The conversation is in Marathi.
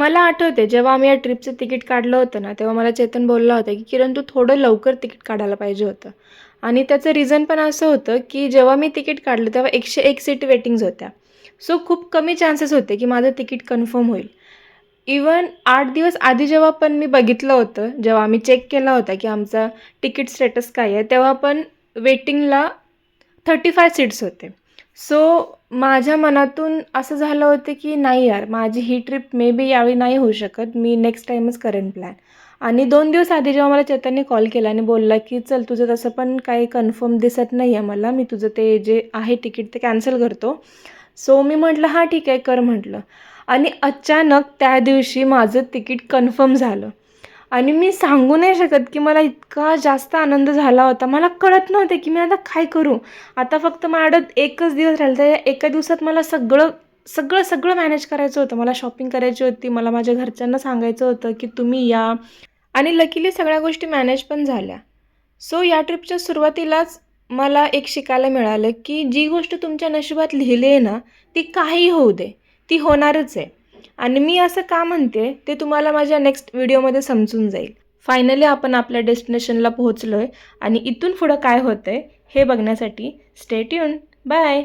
मला आठवते जेव्हा आम्ही या ट्रिपचं तिकीट काढलं होतं ना, तेव्हा मला चेतन बोलला होता, की "किरण तू थोडं लवकर तिकीट काढायला पाहिजे होतं." आणि त्याचं रिझन पण असं होतं, की जेव्हा मी तिकीट काढलं तेव्हा 101 सीट वेटिंग्ज होत्या. सो खूप कमी चान्सेस होते, की माझं तिकीट कन्फर्म होईल. इव्हन 8 दिवस आधी जेव्हा पण मी बघितलं होतं, जेव्हा आम्ही चेक केला होता, की आमचा तिकीट स्टेटस काय आहे, तेव्हा पण वेटिंगला 35 सीट्स होते. सो माझ्या मनातून असं झालं होतं, की नाही यार, माझी ही ट्रिप मे बी यावेळी नाही होऊ शकत. मी नेक्स्ट टाईमच करेन प्लॅन. आणि 2 दिवस आधी जेव्हा मला चैतन्यने कॉल केला आणि बोलला, की "चल तुझं तसं पण काही कन्फर्म दिसत नाही आहे मला. मी तुझं ते जे आहे तिकीट ते कॅन्सल करतो." सो मी म्हटलं, "हां, ठीक आहे, कर" म्हटलं. आणि अचानक त्या दिवशी माझं तिकीट कन्फर्म झालं. आणि मी सांगू नाही शकत, की मला इतका जास्त आनंद झाला होता. मला कळत नव्हते, की मी आता काय करू? आता फक्त माझ्याकडं एकच दिवस राहिला. तर या एका दिवसात मला सगळं मॅनेज करायचं होतं. मला शॉपिंग करायची होती. मला माझ्या घरच्यांना सांगायचं होतं, की तुम्ही या आणि लकीली सगळ्या गोष्टी मॅनेज पण झाल्या. सो या ट्रिपच्या सुरुवातीलाच मला एक शिकायला मिळालं, की जी गोष्ट तुमच्या नशिबात लिहिली आहे ना, ती काहीही होऊ दे, ती होणारच आहे. आणि मी असं का म्हणते, ते तुम्हाला माझ्या नेक्स्ट व्हिडिओमध्ये समजून जाईल. फायनली आपण आपल्या डेस्टिनेशनला पोहोचलोय आणि इथून पुढं काय होतंय हे बघण्यासाठी स्टे ट्यून्ड. बाय.